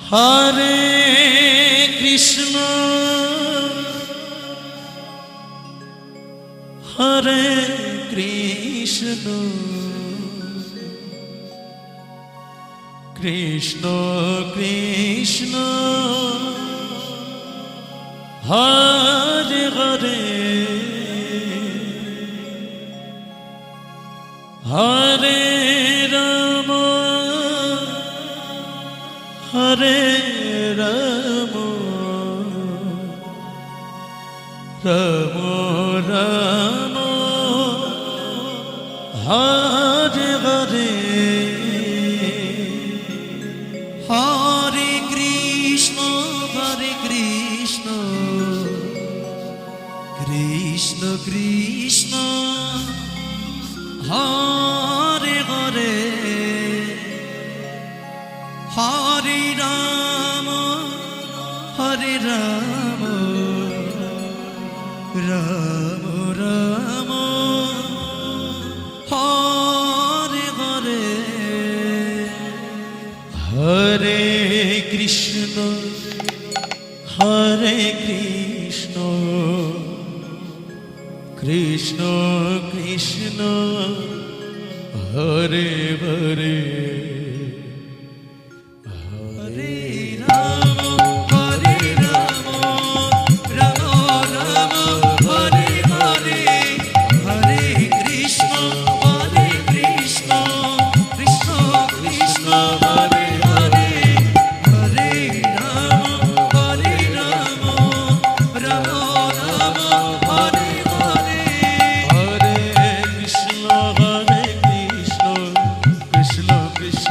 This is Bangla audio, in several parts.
Hare Krishna Hare Krishna Krishna Krishna Hare Hare Hare Ram Hare Ram Ram Ram Hare Hare Hare Krishna Krishna Krishna Hare Hare Hare Ram Ram Ram Hare Hare Hare Krishna Hare Krishna Krishna Krishna Hare Hare Hare Ram Hare Ram Ram Ram Hare Hare Hare Krishna Krishna Krishna Hare Hare Hare Ram Ram Ram Hare Hare Hare Krishna Krishna Krishna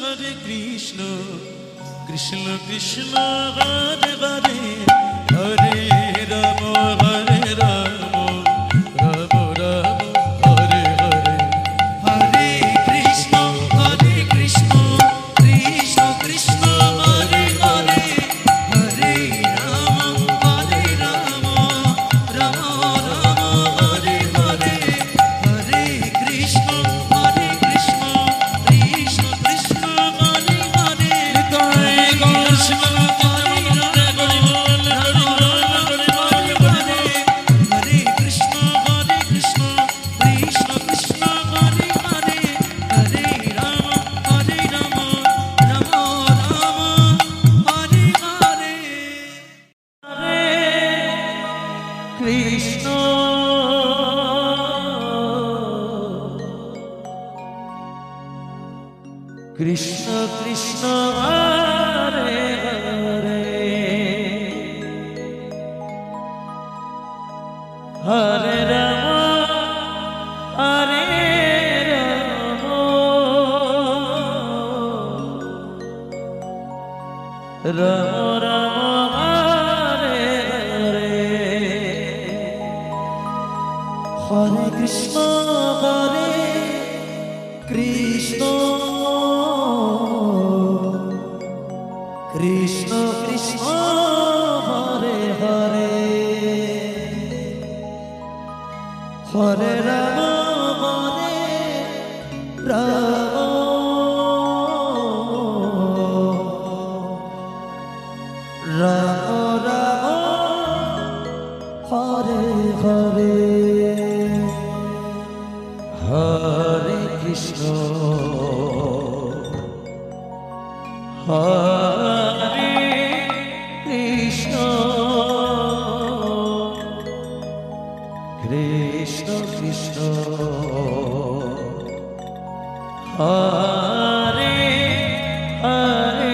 Hare Krishna Krishna Krishna Hare Hare Hare Ram Hare Ram Ram Ram Hare Hare Hare Krishna Krishna Krishna Hare Hare Hare Ram Ram Ram Hare Hare Hare Krishna Krishna Krishna Hare Hare Nitai Krishna Hare Krishna Krishna Krishna Krishna Hare Hare Hare Ram Ram Hare Hare Krishna Krishna Krishna Hare Hare Hare Ram Hare Ram Ram Ram Hare Hare Hare Krishna Hare Krishna Krishna Krishna Hare Hare Hare Ram Hare Ram Ram Ram Hare Hare Hare Krishna Hare Krishna Krishna Krishna Hare Hare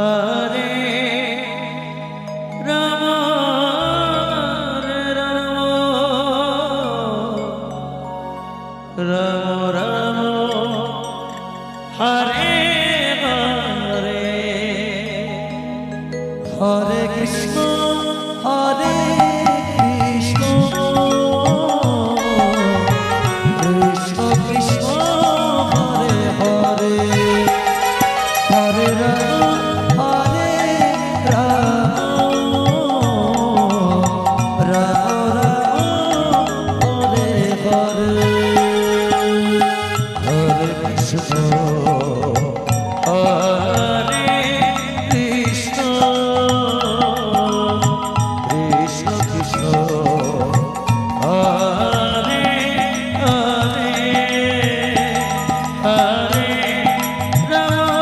Hare Ram Ram Ram Hare Hare Hare Krishna Hare Krishna Krishna Krishna Hare Hare Hare Ram Hare Ram Ram Ram Hare Hare Hare Krishna Hare Krishna Krishna Krishna Hare Hare Hare Ram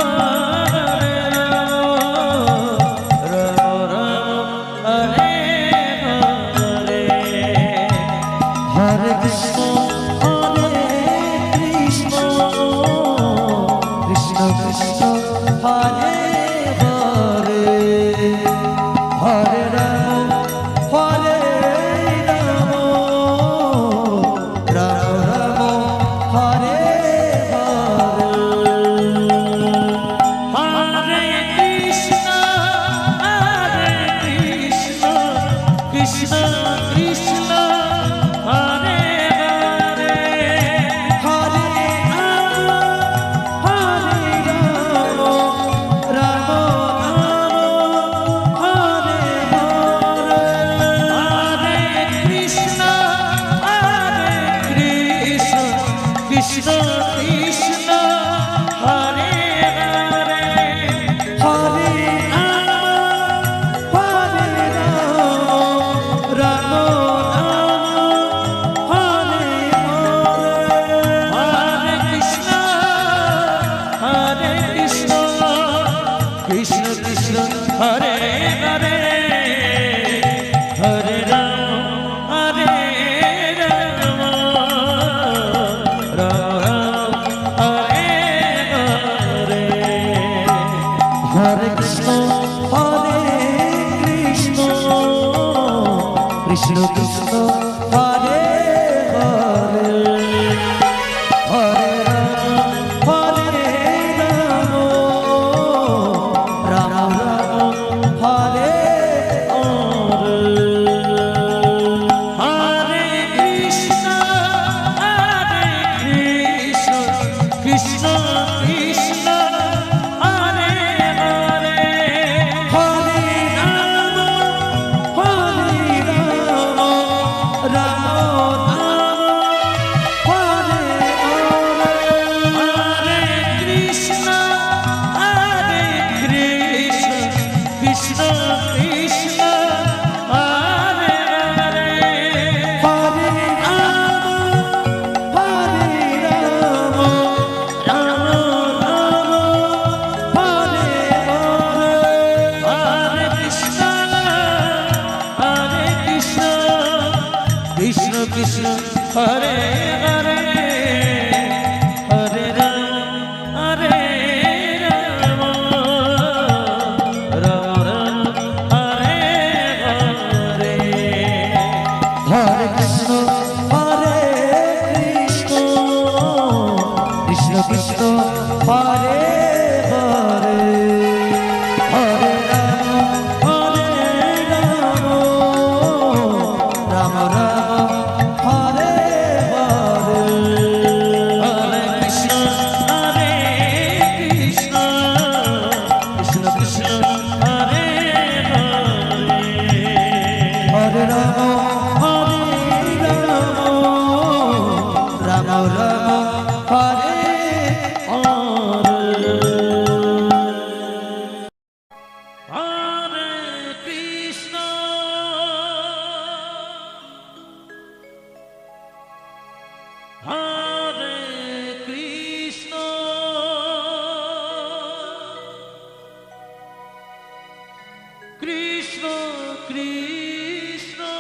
Ram Hare Hare Hare Krishna Hare Krishna Krishna Krishna Hare Hare Hare Ram Ram Ram Hare Hare Krishna Krishna Krishna Hare Hare Hare Ram Hare Hare Hare Krishna Krishna Krishna Hare Hare Hare Ram Hare Hare Krishna Krishna Krishna Hare Hare Hare Ram Ram Ram Hare Hare Hare Krishna Hare Krishna Krishna Krishna Hare Hare Hare Krishna Krishna Hare Hare Hare Ram Ram Ram Hare Hare Hare Krishna Hare Krishna Krishna Krishna Hare Hare Hare Ram Ram Ram Hare Hare Krishna, Hare Krishna, Krishna Krishna,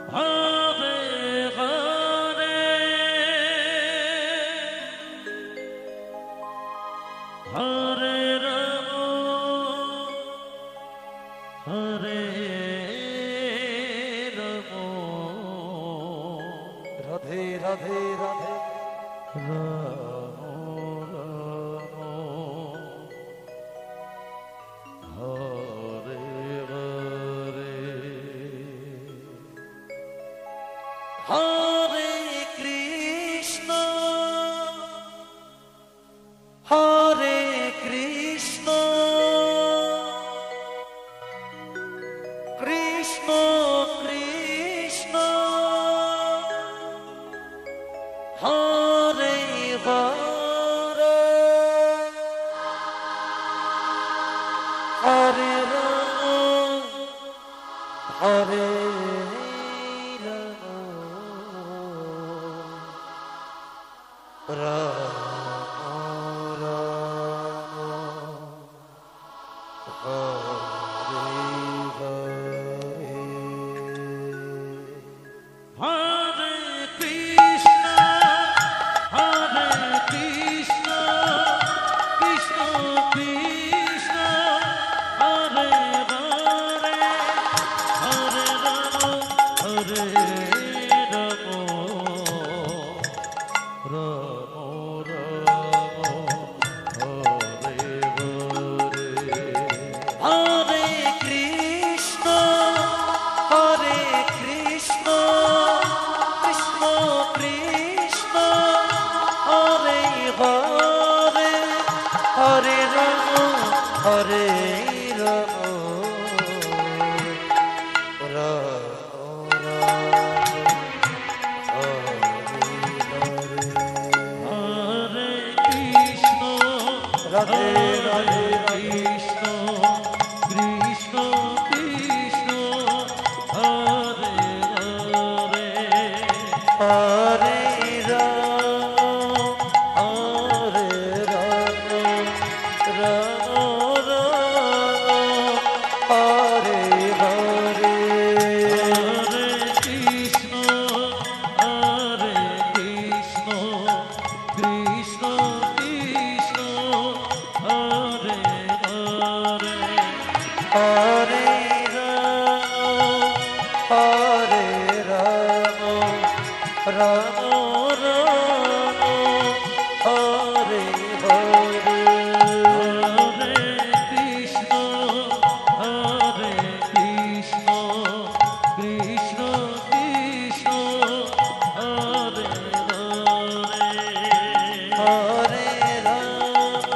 Hare Hare, Hare Rama, Hare Rama, Radhe Radhe Radhe Rama Rama, Hare Hare, Hare Krishna, Hare Krishna Krishna Krishna Hare Hare Hare Ram Hare Ram Ram Ram Hare Hare Hare Krishna, Hare Krishna, Krishna Krishna, Hare Hare, Hare Rama, Hare Rama, Rama Rama, Hare Hare, Hare Krishna Hare Krishna Krishna Krishna Hare Hare Hare Ram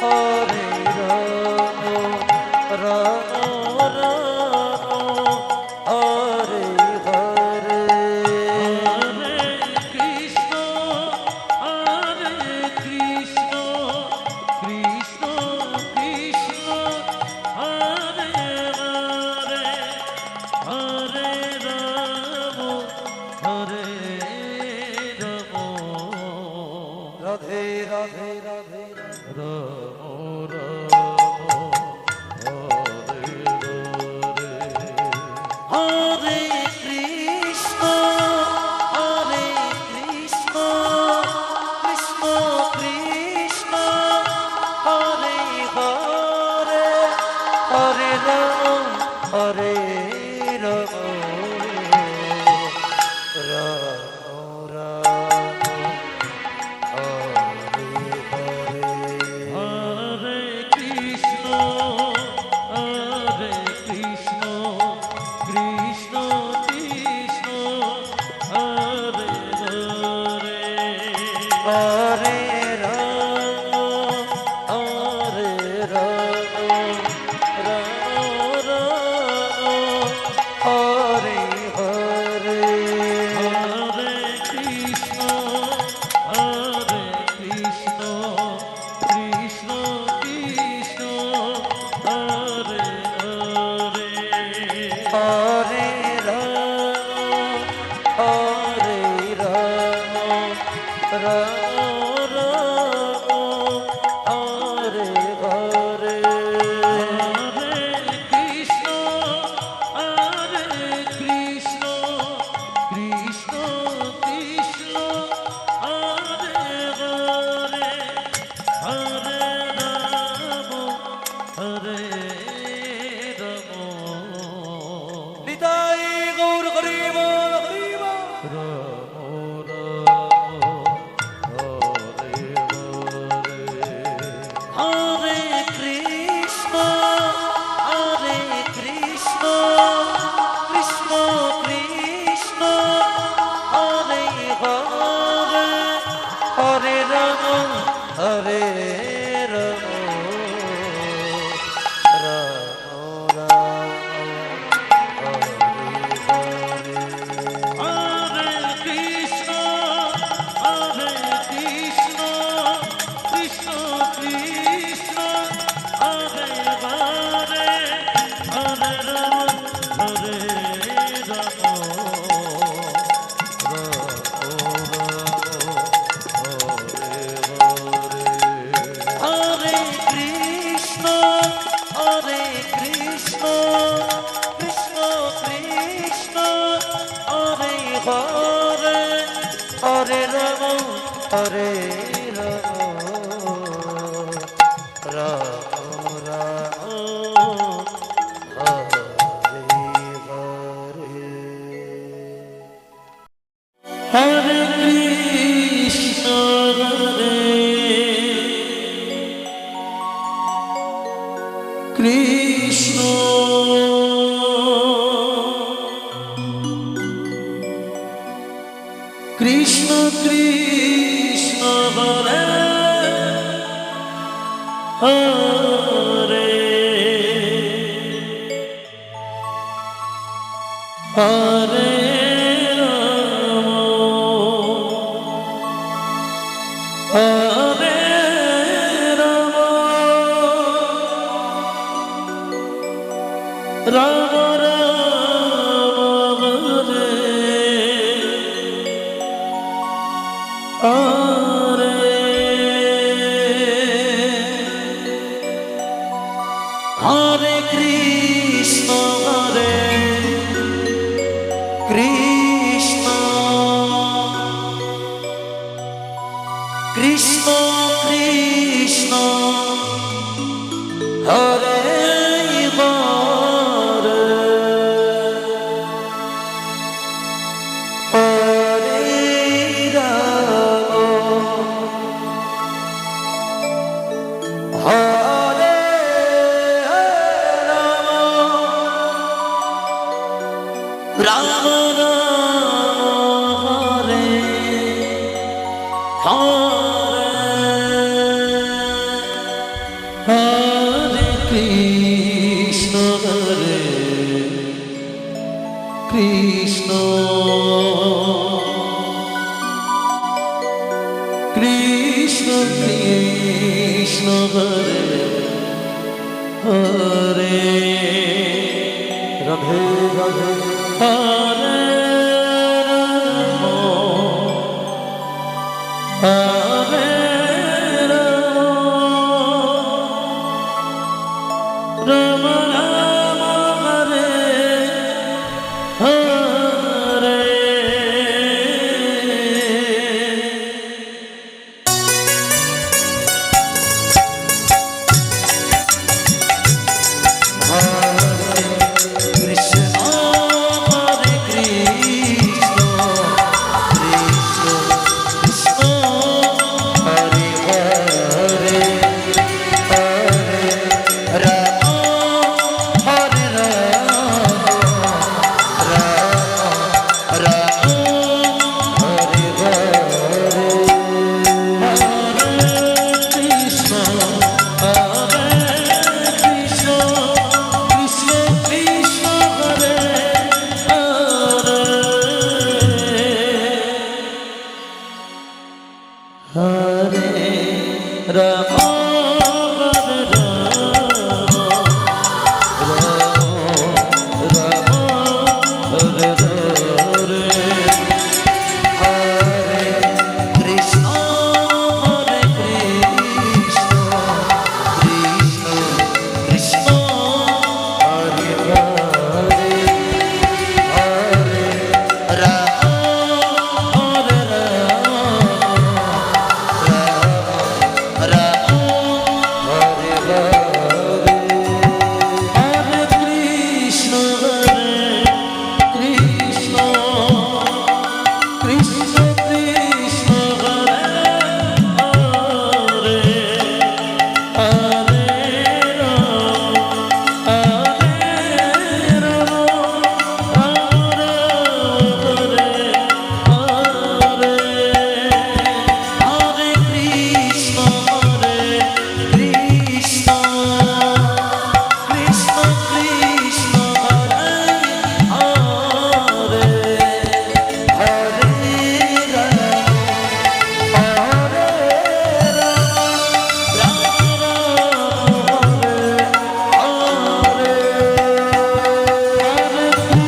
Hare Ram Ram Ram Hare Hare Hare Rama Hare Rama, Hare Rama, Rama Rama, Hare Hare. Hare Krishna, Krishna Krishna, Hare Hare. Hare Rama, Hare Rama, Rama Rama, Hare Hare. Hare Krishna, Krishna Krishna, Hare Hare. Hare Rama, Hare Rama. Nitai Gaur Haribo, Haribo. Hare Krishna, Hare Krishna, Krishna Krishna, Hare Hare, Hare Rama, Hare Rama, Rama Rama, Hare Hare. Hare Krishna, Krishna Krishna, Hare Hare. Hare Rama, Hare Rama. Hare Krishna, Hare Krishna, Krishna Krishna, Hare Hare, Hare Rama, Hare Rama, Rama Rama, Hare Hare. Hare Krishna, Krishna Krishna Krishna, Hare Hare. Hare Rama, Rama Hare Hare. Hare Krishna, Hare Krishna, Krishna Krishna, Hare Hare, Hare Rama, Hare Rama, Rama Hare Hare. Hare Krishna, Hare Krishna, Krishna Krishna, Hare Hare. Radhe Radhe, Hare Rama, Hare Rama, Rama Rama, Hare Hare. Hare Krishna,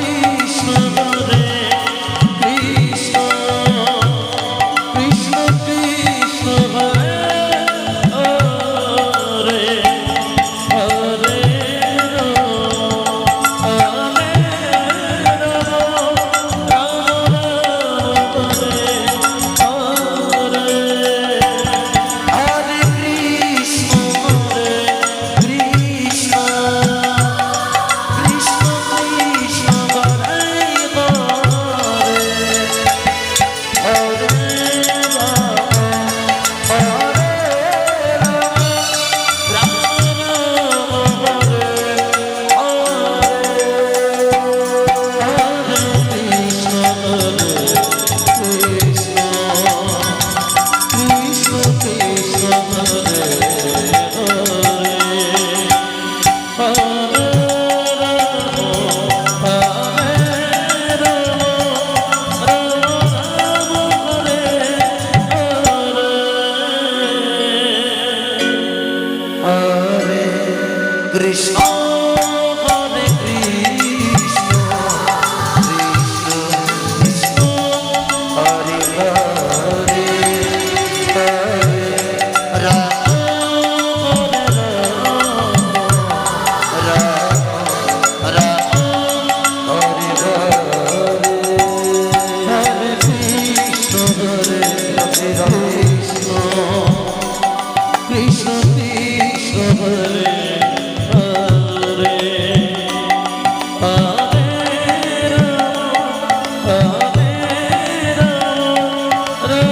Krishna Hare Krishna Krishna Krishna Hare Hare Hare Ram Hare Ram Ram Hare Hare Hare Krishna Hare Krishna Krishna Krishna Hare Hare Krishna, Krishna, Krishna, Krishna, Hare Hare, Hare Rama, Hare Rama, Rama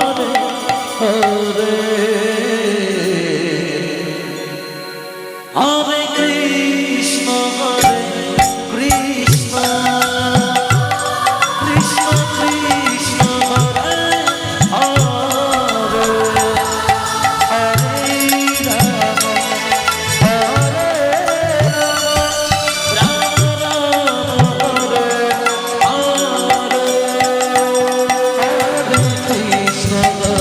Hare Hare, Hare Krishna, Hare Krishna. Krishna Krishna Hare Hare Hare Rama Hare Rama Hare Hare Hare Krishna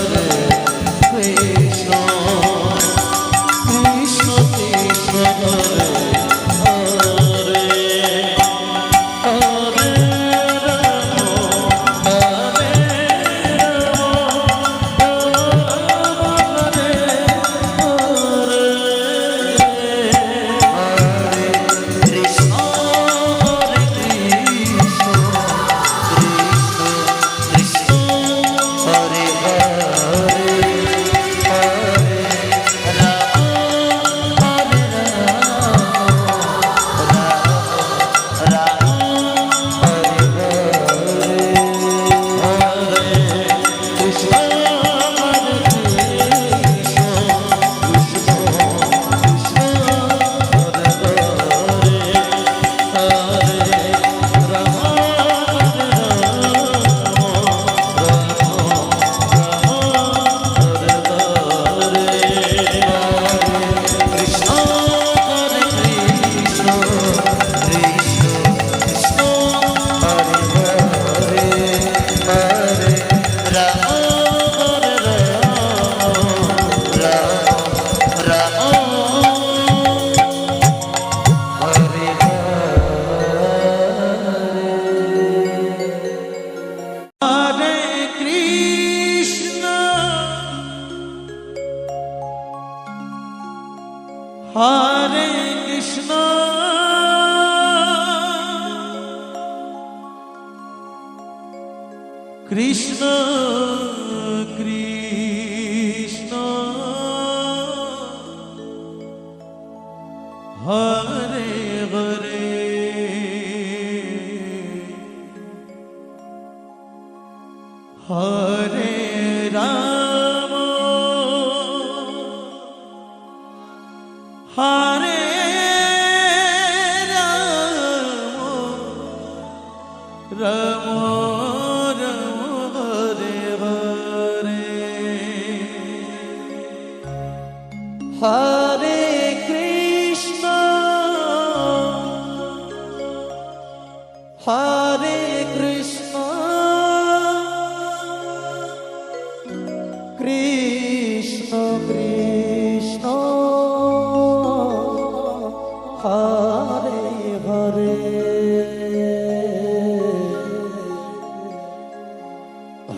Hare Krishna Krishna Krishna Hare Hare Hare Krishna, Krishna Krishna, Hare Hare, Hare Ram Hare Ram Ram Ram Hare Hare Hare Krishna Hare Krishna Krishna Krishna Hare Hare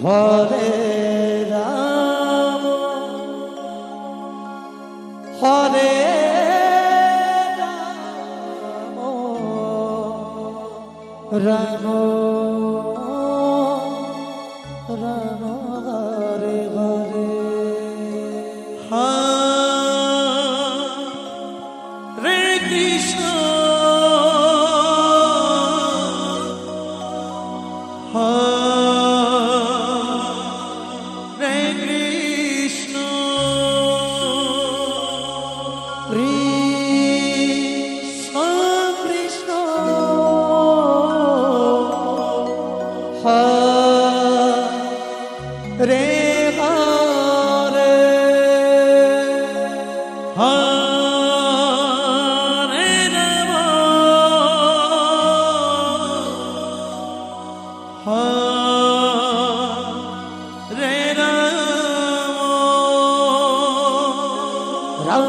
Hare Ram Hare Ram Ram Hare Hare Hare Krishna Hare Krishna Krishna Krishna Hare Hare Hare Ram Hare Ram Ram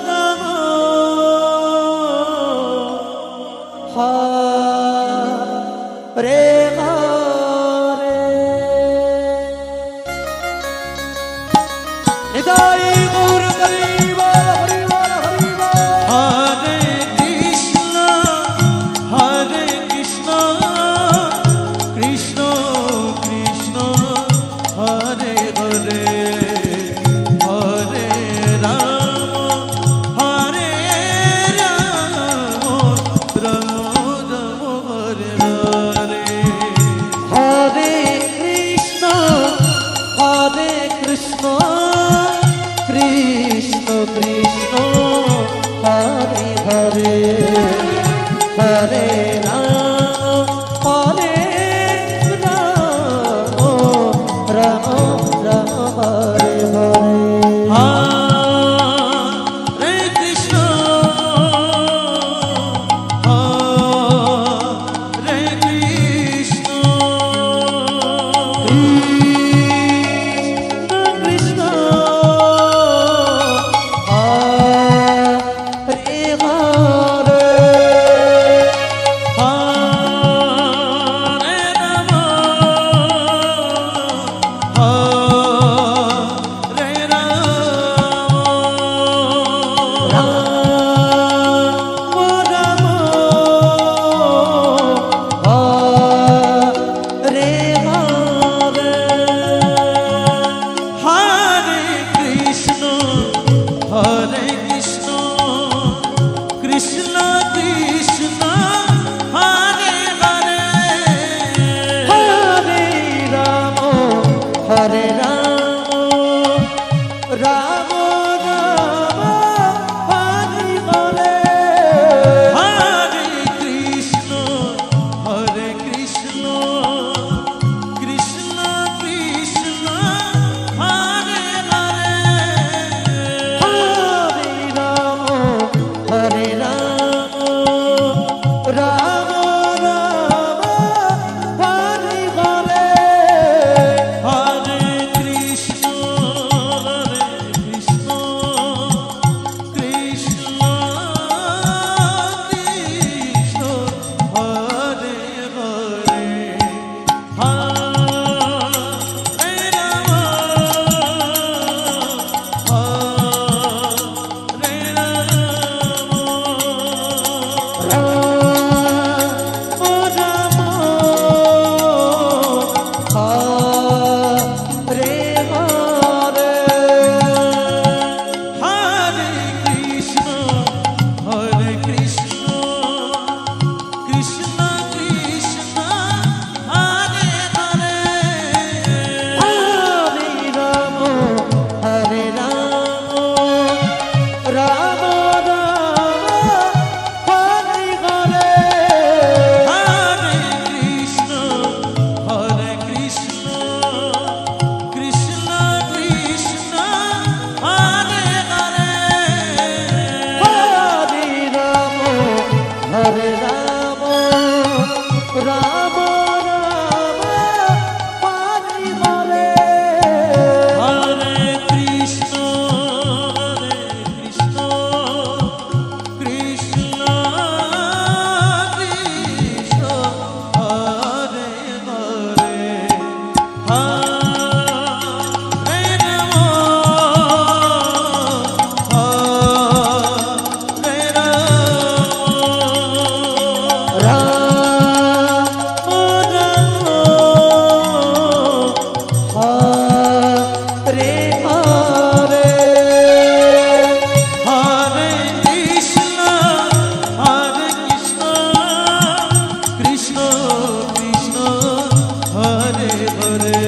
Ram Hare Hare Nitai Gour Hari ball Hari ball Hari ball Hare Krishna Krishna Krishna Hare Hare Hare Ram Hare Ram Ram Ram Hare Hare Hare